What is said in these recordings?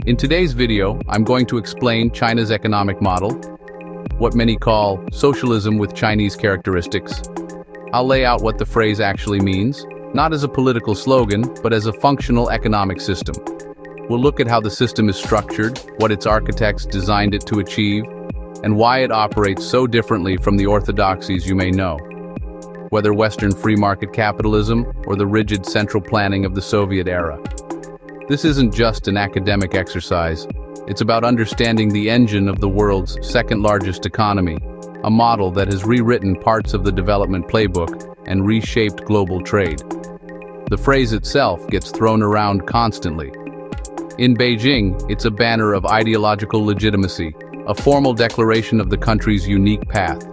In today's video, I'm going to explain China's economic model, what many call socialism with Chinese characteristics. I'll lay out what the phrase actually means, not as a political slogan, but as a functional economic system. We'll look at how the system is structured, what its architects designed it to achieve, and why it operates so differently from the orthodoxies you may know. Whether Western free market capitalism or the rigid central planning of the Soviet era. This isn't just an academic exercise, it's about understanding the engine of the world's second-largest economy, a model that has rewritten parts of the development playbook and reshaped global trade. The phrase itself gets thrown around constantly. In Beijing, it's a banner of ideological legitimacy, a formal declaration of the country's unique path.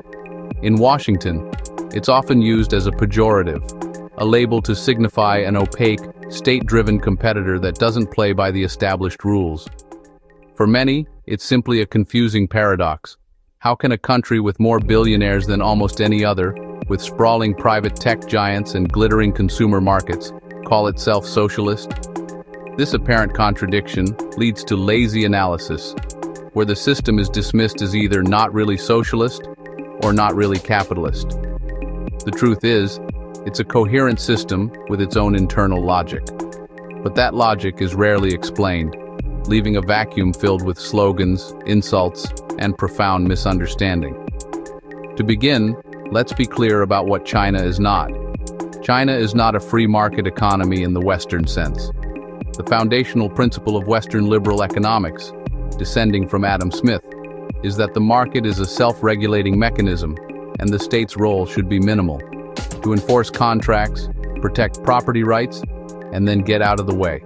In Washington, it's often used as a pejorative, a label to signify an opaque, state-driven competitor that doesn't play by the established rules. For many, it's simply a confusing paradox. How can a country with more billionaires than almost any other, with sprawling private tech giants and glittering consumer markets, call itself socialist? This apparent contradiction leads to lazy analysis, where the system is dismissed as either not really socialist or not really capitalist. The truth is, it's a coherent system with its own internal logic. But that logic is rarely explained, leaving a vacuum filled with slogans, insults, and profound misunderstanding. To begin, let's be clear about what China is not. China is not a free market economy in the Western sense. The foundational principle of Western liberal economics, descending from Adam Smith, is that the market is a self-regulating mechanism and the state's role should be minimal, to enforce contracts, protect property rights, and then get out of the way.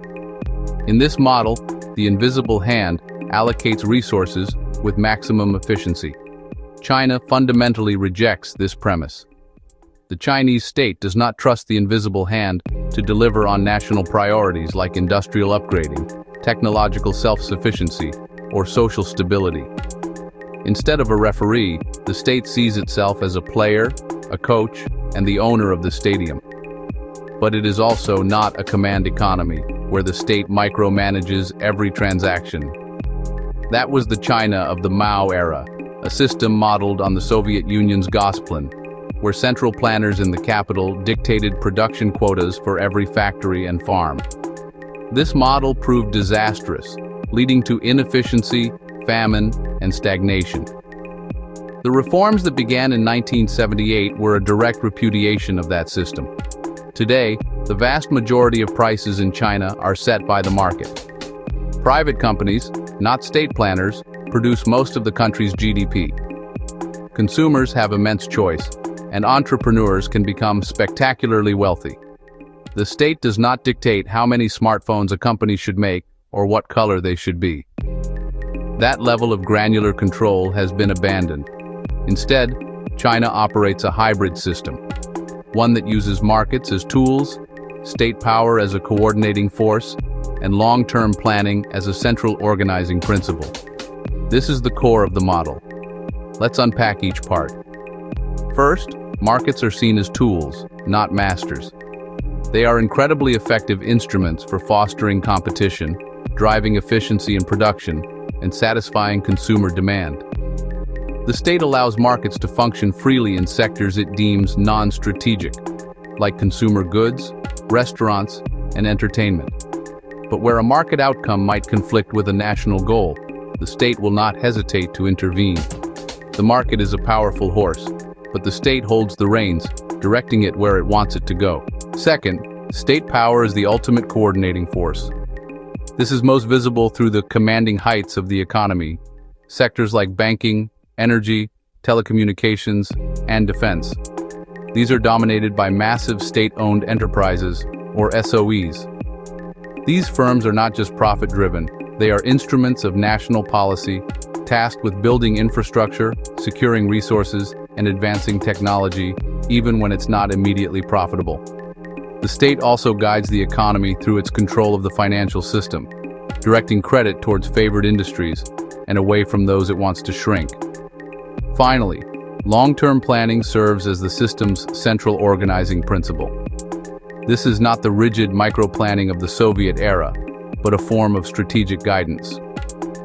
In this model, the invisible hand allocates resources with maximum efficiency. China fundamentally rejects this premise. The Chinese state does not trust the invisible hand to deliver on national priorities like industrial upgrading, technological self-sufficiency, or social stability. Instead of a referee, the state sees itself as a player, a coach, and the owner of the stadium. But it is also not a command economy, where the state micromanages every transaction. That was the China of the Mao era, a system modeled on the Soviet Union's Gosplan, where central planners in the capital dictated production quotas for every factory and farm. This model proved disastrous, leading to inefficiency, famine, and stagnation. The reforms that began in 1978 were a direct repudiation of that system. Today, the vast majority of prices in China are set by the market. Private companies, not state planners, produce most of the country's GDP. Consumers have immense choice, and entrepreneurs can become spectacularly wealthy. The state does not dictate how many smartphones a company should make or what color they should be. That level of granular control has been abandoned. Instead, China operates a hybrid system, one that uses markets as tools, state power as a coordinating force, and long-term planning as a central organizing principle. This is the core of the model. Let's unpack each part. First, markets are seen as tools, not masters. They are incredibly effective instruments for fostering competition, driving efficiency in production, and satisfying consumer demand. The state allows markets to function freely in sectors it deems non-strategic, like consumer goods, restaurants, and entertainment. But where a market outcome might conflict with a national goal, the state will not hesitate to intervene. The market is a powerful horse, but the state holds the reins, directing it where it wants it to go. Second, state power is the ultimate coordinating force. This is most visible through the commanding heights of the economy, sectors like banking, energy, telecommunications, and defense. These are dominated by massive state-owned enterprises, or SOEs. These firms are not just profit-driven, they are instruments of national policy, tasked with building infrastructure, securing resources, and advancing technology, even when it's not immediately profitable. The state also guides the economy through its control of the financial system, directing credit towards favored industries and away from those it wants to shrink. Finally, long-term planning serves as the system's central organizing principle. This is not the rigid micro-planning of the Soviet era, but a form of strategic guidance.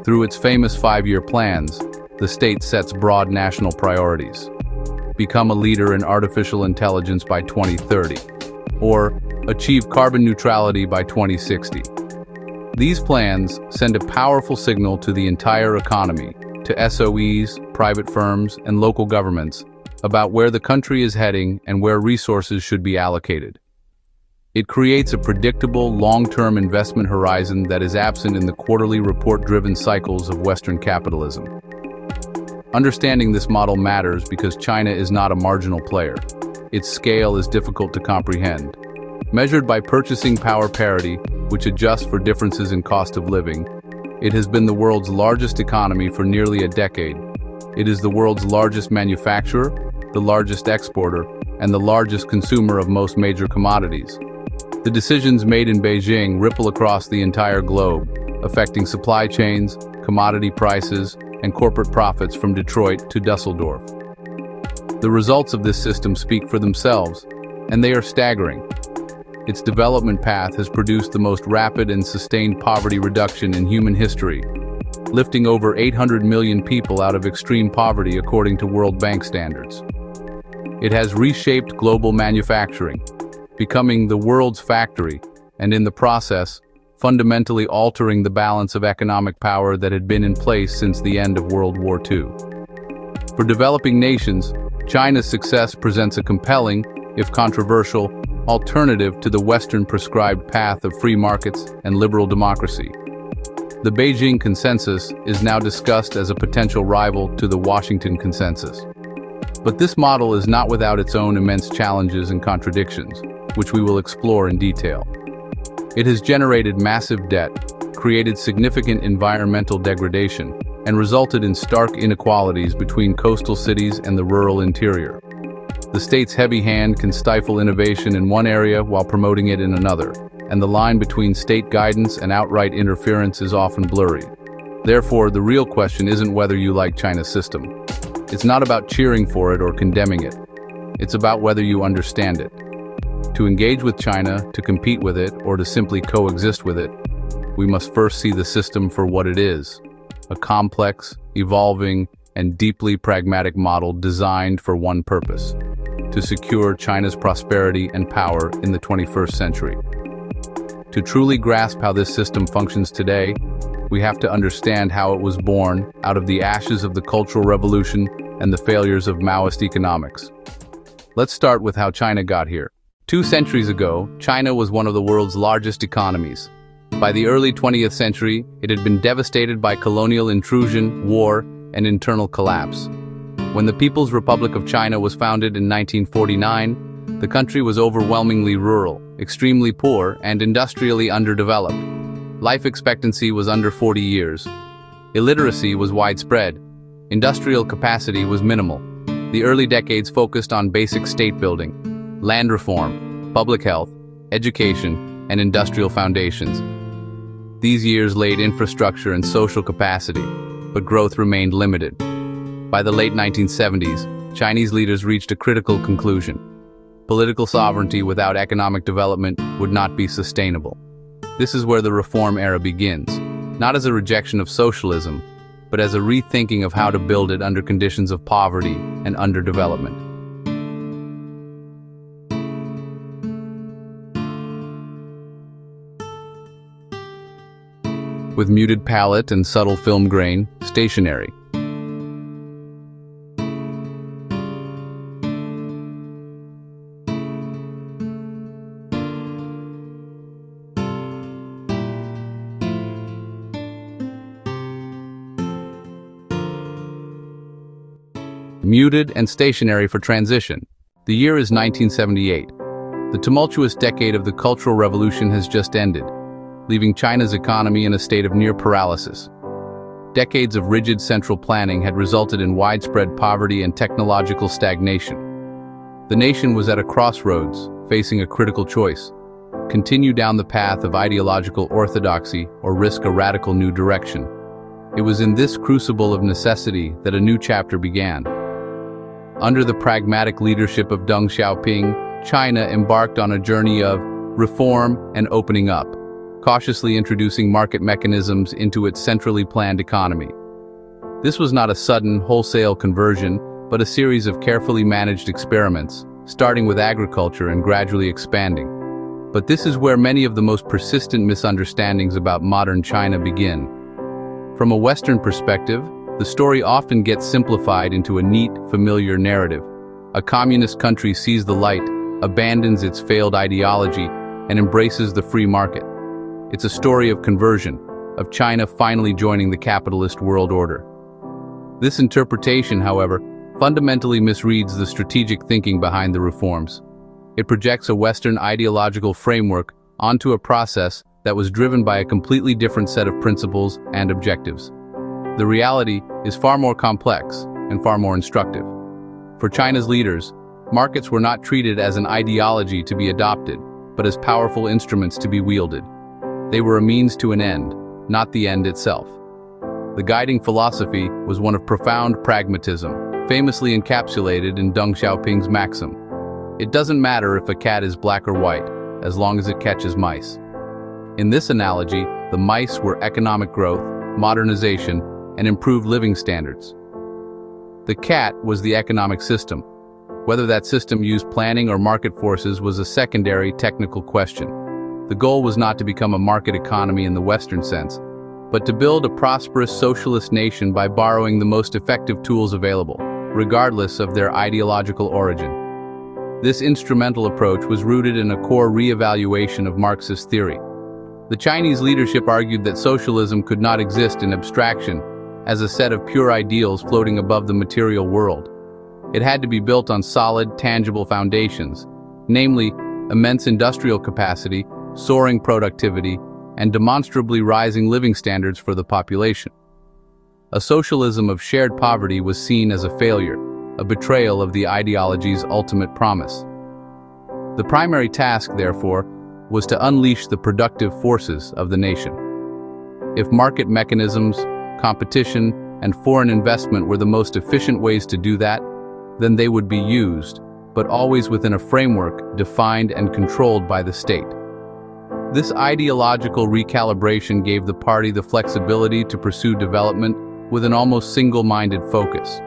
Through its famous 5-year plans, the state sets broad national priorities. Become a leader in artificial intelligence by 2030, or achieve carbon neutrality by 2060. These plans send a powerful signal to the entire economy, to SOEs, private firms, and local governments about where the country is heading and where resources should be allocated. It creates a predictable, long-term investment horizon that is absent in the quarterly report-driven cycles of Western capitalism. Understanding this model matters because China is not a marginal player. Its scale is difficult to comprehend. Measured by purchasing power parity, which adjusts for differences in cost of living, it has been the world's largest economy for nearly a decade. It is the world's largest manufacturer, the largest exporter, and the largest consumer of most major commodities. The decisions made in Beijing ripple across the entire globe, affecting supply chains, commodity prices, and corporate profits from Detroit to Dusseldorf. The results of this system speak for themselves, and they are staggering. Its development path has produced the most rapid and sustained poverty reduction in human history, lifting over 800 million people out of extreme poverty according to World Bank standards. It has reshaped global manufacturing, becoming the world's factory, and in the process, fundamentally altering the balance of economic power that had been in place since the end of World War II. For developing nations, China's success presents a compelling, if controversial, alternative to the Western prescribed path of free markets and liberal democracy. The Beijing Consensus is now discussed as a potential rival to the Washington Consensus. But this model is not without its own immense challenges and contradictions, which we will explore in detail. It has generated massive debt, created significant environmental degradation, and resulted in stark inequalities between coastal cities and the rural interior. The state's heavy hand can stifle innovation in one area while promoting it in another, and the line between state guidance and outright interference is often blurry. Therefore, the real question isn't whether you like China's system. It's not about cheering for it or condemning it. It's about whether you understand it. To engage with China, to compete with it, or to simply coexist with it, we must first see the system for what it is: a complex, evolving, and deeply pragmatic model designed for one purpose: to secure China's prosperity and power in the 21st century. To truly grasp how this system functions today, we have to understand how it was born out of the ashes of the Cultural Revolution and the failures of Maoist economics. Let's start with how China got here. 2 centuries ago, China was one of the world's largest economies. By the early 20th century, it had been devastated by colonial intrusion, war, and internal collapse. When the People's Republic of China was founded in 1949, the country was overwhelmingly rural, extremely poor, and industrially underdeveloped. Life expectancy was under 40 years. Illiteracy was widespread. Industrial capacity was minimal. The early decades focused on basic state building, land reform, public health, education, and industrial foundations. These years laid infrastructure and social capacity, but growth remained limited. By the late 1970s, Chinese leaders reached a critical conclusion. Political sovereignty without economic development would not be sustainable. This is where the reform era begins, not as a rejection of socialism, but as a rethinking of how to build it under conditions of poverty and underdevelopment. With muted palette and subtle film grain, stationary. Muted and stationary for transition. The year is 1978. The tumultuous decade of the Cultural Revolution has just ended, leaving China's economy in a state of near paralysis. Decades of rigid central planning had resulted in widespread poverty and technological stagnation. The nation was at a crossroads, facing a critical choice: continue down the path of ideological orthodoxy or risk a radical new direction. It was in this crucible of necessity that a new chapter began. Under the pragmatic leadership of Deng Xiaoping, China embarked on a journey of reform and opening up. cautiously introducing market mechanisms into its centrally planned economy. This was not a sudden, wholesale conversion, but a series of carefully managed experiments, starting with agriculture and gradually expanding. But this is where many of the most persistent misunderstandings about modern China begin. From a Western perspective, the story often gets simplified into a neat, familiar narrative. A communist country sees the light, abandons its failed ideology, and embraces the free market. It's a story of conversion, of China finally joining the capitalist world order. This interpretation, however, fundamentally misreads the strategic thinking behind the reforms. It projects a Western ideological framework onto a process that was driven by a completely different set of principles and objectives. The reality is far more complex and far more instructive. For China's leaders, markets were not treated as an ideology to be adopted, but as powerful instruments to be wielded. They were a means to an end, not the end itself. The guiding philosophy was one of profound pragmatism, famously encapsulated in Deng Xiaoping's maxim: "It doesn't matter if a cat is black or white, as long as it catches mice." In this analogy, the mice were economic growth, modernization, and improved living standards. The cat was the economic system. Whether that system used planning or market forces was a secondary technical question. The goal was not to become a market economy in the Western sense, but to build a prosperous socialist nation by borrowing the most effective tools available, regardless of their ideological origin. This instrumental approach was rooted in a core re-evaluation of Marxist theory. The Chinese leadership argued that socialism could not exist in abstraction, as a set of pure ideals floating above the material world. It had to be built on solid, tangible foundations, namely immense industrial capacity, soaring productivity, and demonstrably rising living standards for the population. A socialism of shared poverty was seen as a failure, a betrayal of the ideology's ultimate promise. The primary task, therefore, was to unleash the productive forces of the nation. If market mechanisms, competition, and foreign investment were the most efficient ways to do that, then they would be used, but always within a framework defined and controlled by the state. This ideological recalibration gave the party the flexibility to pursue development with an almost single-minded focus.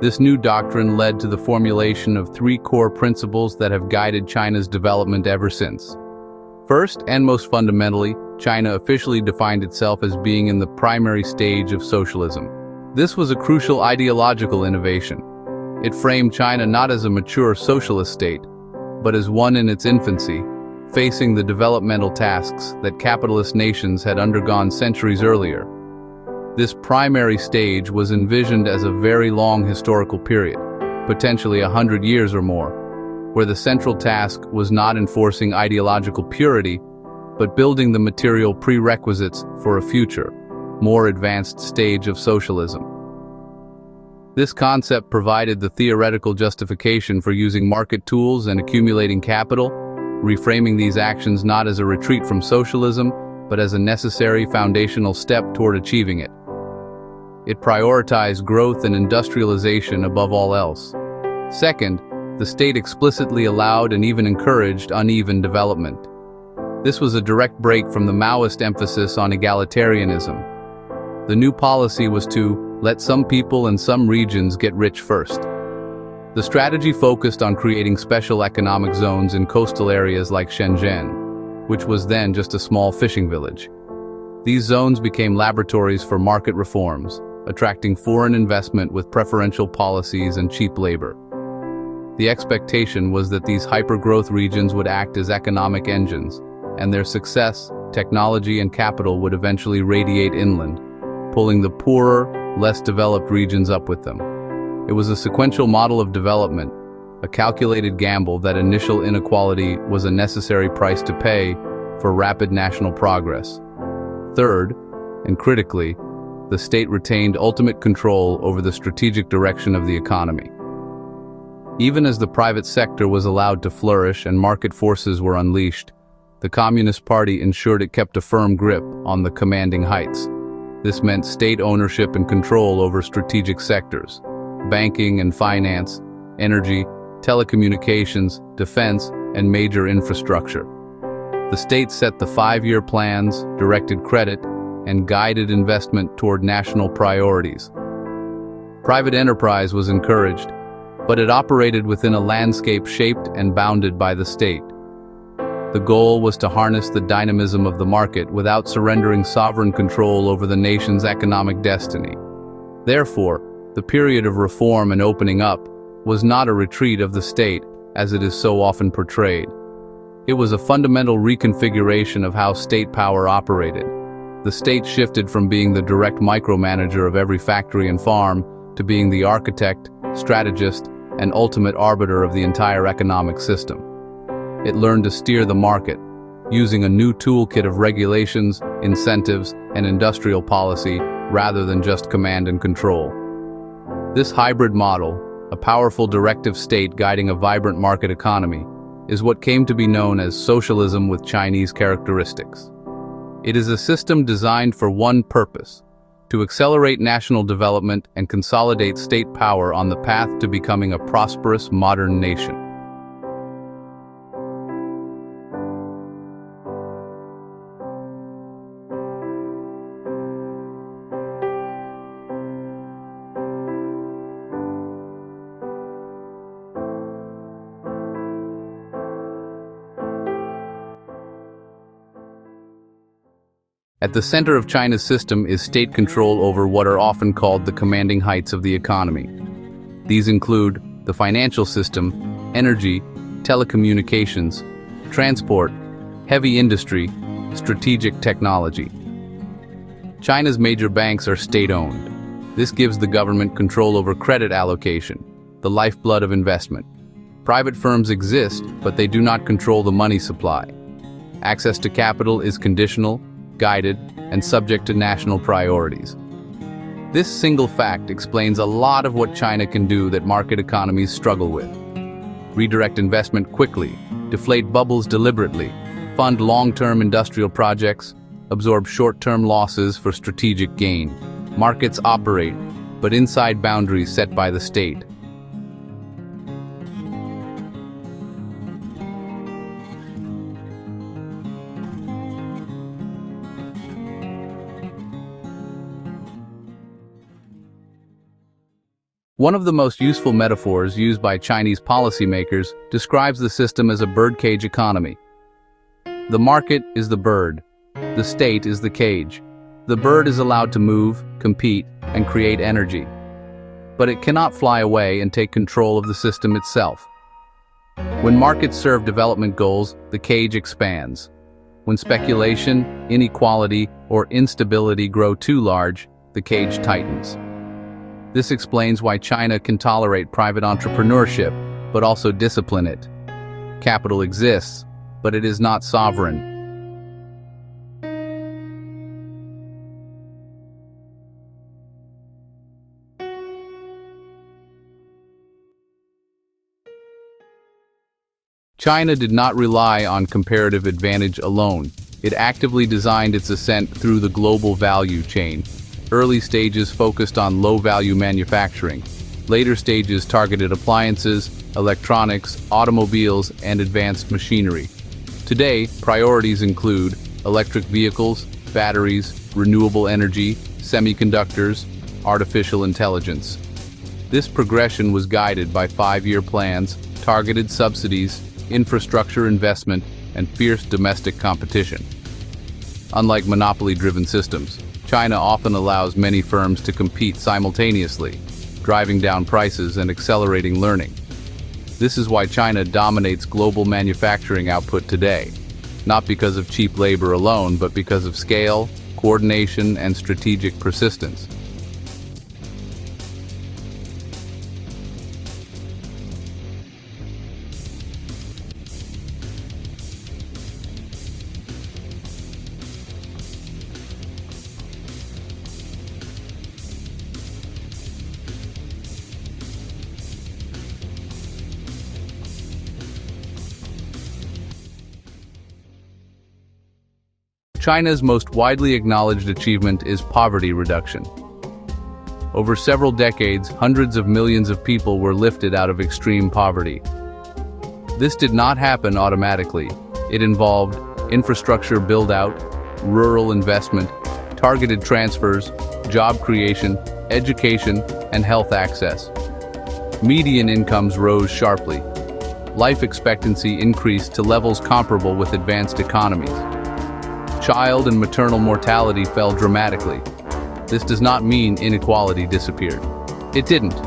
This new doctrine led to the formulation of three core principles that have guided China's development ever since. First, and most fundamentally, China officially defined itself as being in the primary stage of socialism. This was a crucial ideological innovation. It framed China not as a mature socialist state, but as one in its infancy, facing the developmental tasks that capitalist nations had undergone centuries earlier. This primary stage was envisioned as a very long historical period, potentially 100 years or more, where the central task was not enforcing ideological purity, but building the material prerequisites for a future, more advanced stage of socialism. This concept provided the theoretical justification for using market tools and accumulating capital, reframing these actions not as a retreat from socialism, but as a necessary foundational step toward achieving it. It prioritized growth and industrialization above all else. Second, the state explicitly allowed and even encouraged uneven development. This was a direct break from the Maoist emphasis on egalitarianism. The new policy was to let some people and some regions get rich first. The strategy focused on creating special economic zones in coastal areas like Shenzhen, which was then just a small fishing village. These zones became laboratories for market reforms, attracting foreign investment with preferential policies and cheap labor. The expectation was that these hyper-growth regions would act as economic engines, and their success, technology, and capital would eventually radiate inland, pulling the poorer, less developed regions up with them. It was a sequential model of development, a calculated gamble that initial inequality was a necessary price to pay for rapid national progress. Third, and critically, the state retained ultimate control over the strategic direction of the economy. Even as the private sector was allowed to flourish and market forces were unleashed, the Communist Party ensured it kept a firm grip on the commanding heights. This meant state ownership and control over strategic sectors, banking and finance, energy, telecommunications, defense, and major infrastructure. The state set the 5-year plans, directed credit, and guided investment toward national priorities. Private enterprise was encouraged, but it operated within a landscape shaped and bounded by the state. The goal was to harness the dynamism of the market without surrendering sovereign control over the nation's economic destiny. Therefore, the period of reform and opening up was not a retreat of the state, as it is so often portrayed. It was a fundamental reconfiguration of how state power operated. The state shifted from being the direct micromanager of every factory and farm to being the architect, strategist, and ultimate arbiter of the entire economic system. It learned to steer the market, using a new toolkit of regulations, incentives, and industrial policy rather than just command and control. This hybrid model, a powerful directive state guiding a vibrant market economy, is what came to be known as socialism with Chinese characteristics. It is a system designed for one purpose: to accelerate national development and consolidate state power on the path to becoming a prosperous modern nation. At the center of China's system is state control over what are often called the commanding heights of the economy. These include the financial system, energy, telecommunications, transport, heavy industry, strategic technology. China's major banks are state-owned. This gives the government control over credit allocation, the lifeblood of investment. Private firms exist, but they do not control the money supply. Access to capital is conditional, guided, and subject to national priorities. This single fact explains a lot of what China can do that market economies struggle with. Redirect investment quickly, deflate bubbles deliberately, fund long-term industrial projects, absorb short-term losses for strategic gain. Markets operate, but inside boundaries set by the state. One of the most useful metaphors used by Chinese policymakers describes the system as a birdcage economy. The market is the bird. The state is the cage. The bird is allowed to move, compete, and create energy. But it cannot fly away and take control of the system itself. When markets serve development goals, the cage expands. When speculation, inequality, or instability grow too large, the cage tightens. This explains why China can tolerate private entrepreneurship, but also discipline it. Capital exists, but it is not sovereign. China did not rely on comparative advantage alone. It actively designed its ascent through the global value chain. Early stages focused on low-value manufacturing. Later stages targeted appliances, electronics, automobiles, and advanced machinery. Today, priorities include electric vehicles, batteries, renewable energy, semiconductors, artificial intelligence. This progression was guided by 5-year plans, targeted subsidies, infrastructure investment, and fierce domestic competition. Unlike monopoly-driven systems, China often allows many firms to compete simultaneously, driving down prices and accelerating learning. This is why China dominates global manufacturing output today, not because of cheap labor alone, but because of scale, coordination, and strategic persistence. China's most widely acknowledged achievement is poverty reduction. Over several decades, hundreds of millions of people were lifted out of extreme poverty. This did not happen automatically. It involved infrastructure build-out, rural investment, targeted transfers, job creation, education, and health access. Median incomes rose sharply. Life expectancy increased to levels comparable with advanced economies. Child and maternal mortality fell dramatically. This does not mean inequality disappeared. It didn't,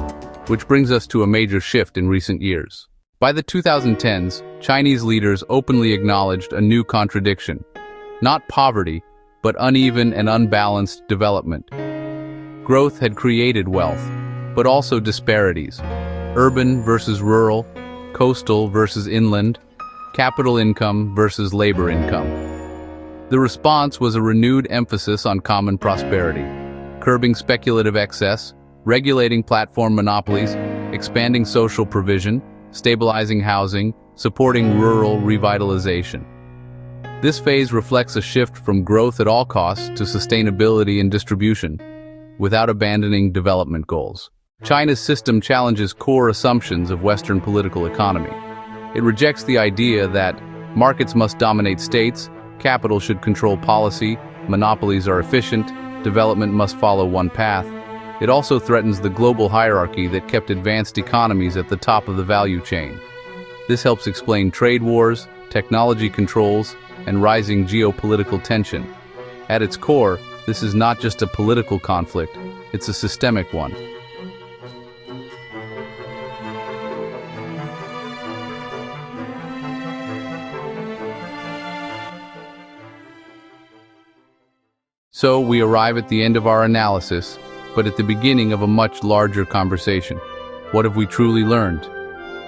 which brings us to a major shift in recent years. By the 2010s, Chinese leaders openly acknowledged a new contradiction. Not poverty, but uneven and unbalanced development. Growth had created wealth, but also disparities. Urban versus rural, coastal versus inland, capital income versus labor income. The response was a renewed emphasis on common prosperity, curbing speculative excess, regulating platform monopolies, expanding social provision, stabilizing housing, supporting rural revitalization. This phase reflects a shift from growth at all costs to sustainability and distribution, without abandoning development goals. China's system challenges core assumptions of Western political economy. It rejects the idea that markets must dominate states, capital should control policy, monopolies are efficient, development must follow one path. It also threatens the global hierarchy that kept advanced economies at the top of the value chain. This helps explain trade wars, technology controls, and rising geopolitical tension. At its core, this is not just a political conflict, it's a systemic one. So we arrive at the end of our analysis, but at the beginning of a much larger conversation. What have we truly learned?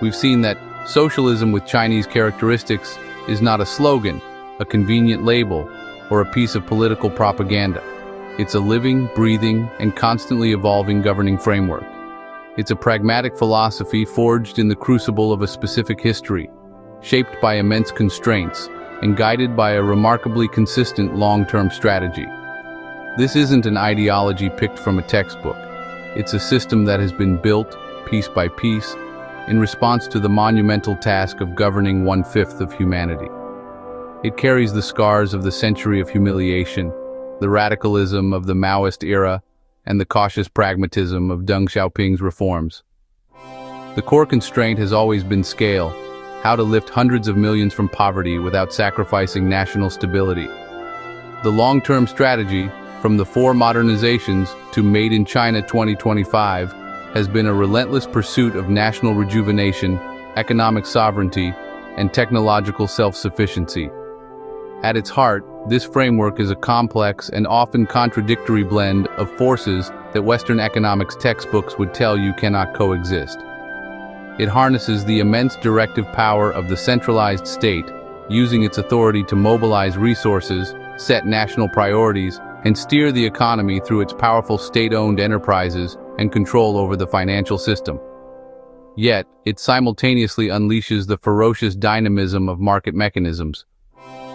We've seen that socialism with Chinese characteristics is not a slogan, a convenient label, or a piece of political propaganda. It's a living, breathing, and constantly evolving governing framework. It's a pragmatic philosophy forged in the crucible of a specific history, shaped by immense constraints, and guided by a remarkably consistent long-term strategy. This isn't an ideology picked from a textbook. It's a system that has been built, piece by piece, in response to the monumental task of governing 1/5 of humanity. It carries the scars of the century of humiliation, the radicalism of the Maoist era, and the cautious pragmatism of Deng Xiaoping's reforms. The core constraint has always been scale, how to lift hundreds of millions from poverty without sacrificing national stability. The long-term strategy, from the 4 modernizations to Made in China 2025, has been a relentless pursuit of national rejuvenation, economic sovereignty, and technological self-sufficiency. At its heart, this framework is a complex and often contradictory blend of forces that Western economics textbooks would tell you cannot coexist. It harnesses the immense directive power of the centralized state, using its authority to mobilize resources, set national priorities, and steer the economy through its powerful state-owned enterprises and control over the financial system. Yet, it simultaneously unleashes the ferocious dynamism of market mechanisms.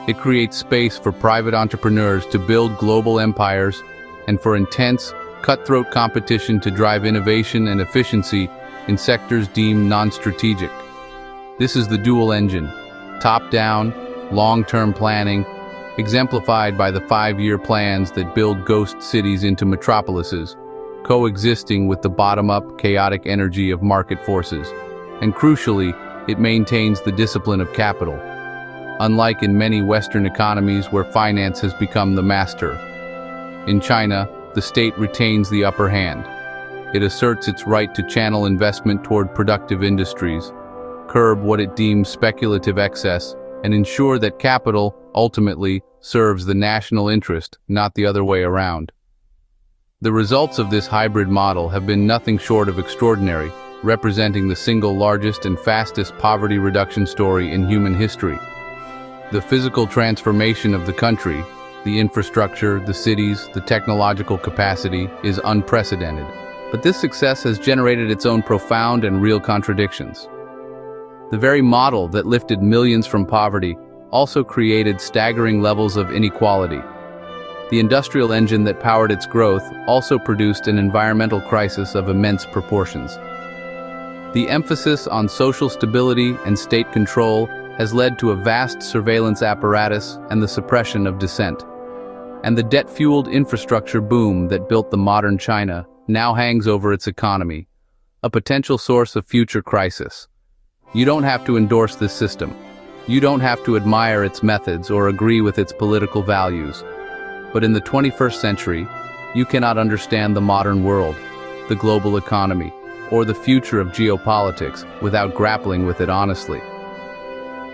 It creates space for private entrepreneurs to build global empires and for intense, cutthroat competition to drive innovation and efficiency in sectors deemed non-strategic. This is the dual engine, top-down, long-term planning, exemplified by the 5-year plans that build ghost cities into metropolises, coexisting with the bottom-up, chaotic energy of market forces. And crucially, it maintains the discipline of capital. Unlike in many Western economies where finance has become the master, in China, the state retains the upper hand. It asserts its right to channel investment toward productive industries, curb what it deems speculative excess, and ensure that capital, ultimately, serves the national interest, not the other way around. The results of this hybrid model have been nothing short of extraordinary, representing the single largest and fastest poverty reduction story in human history. The physical transformation of the country, the infrastructure, the cities, the technological capacity, is unprecedented. But this success has generated its own profound and real contradictions. The very model that lifted millions from poverty also created staggering levels of inequality. The industrial engine that powered its growth also produced an environmental crisis of immense proportions. The emphasis on social stability and state control has led to a vast surveillance apparatus and the suppression of dissent. And the debt-fueled infrastructure boom that built the modern China now hangs over its economy, a potential source of future crisis. You don't have to endorse this system. You don't have to admire its methods or agree with its political values. But in the 21st century, you cannot understand the modern world, the global economy, or the future of geopolitics without grappling with it honestly.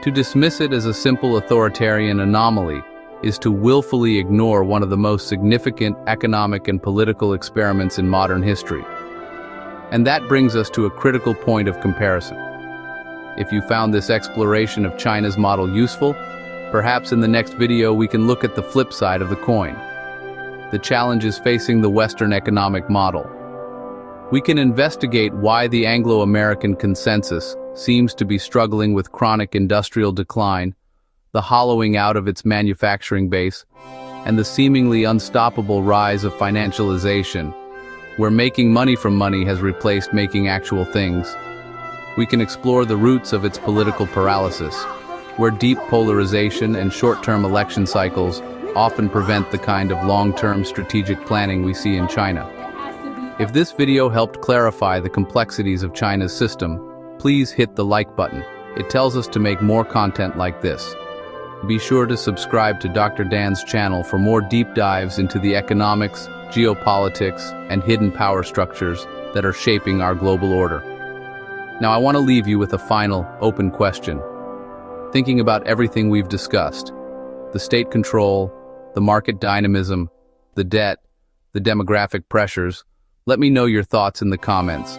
To dismiss it as a simple authoritarian anomaly is to willfully ignore one of the most significant economic and political experiments in modern history. And that brings us to a critical point of comparison. If you found this exploration of China's model useful, perhaps in the next video we can look at the flip side of the coin. The challenges facing the Western economic model. We can investigate why the Anglo-American consensus seems to be struggling with chronic industrial decline, the hollowing out of its manufacturing base, and the seemingly unstoppable rise of financialization, where making money from money has replaced making actual things. We can explore the roots of its political paralysis, where deep polarization and short-term election cycles often prevent the kind of long-term strategic planning we see in China. If this video helped clarify the complexities of China's system, please hit the like button. It tells us to make more content like this. Be sure to subscribe to Dr. Dan's channel for more deep dives into the economics, geopolitics, and hidden power structures that are shaping our global order. Now I want to leave you with a final, open question. Thinking about everything we've discussed, the state control, the market dynamism, the debt, the demographic pressures, let me know your thoughts in the comments.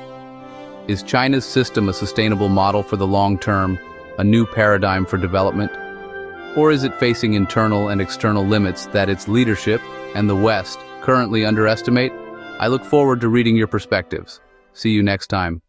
Is China's system a sustainable model for the long term, a new paradigm for development? Or is it facing internal and external limits that its leadership and the West currently underestimate? I look forward to reading your perspectives. See you next time.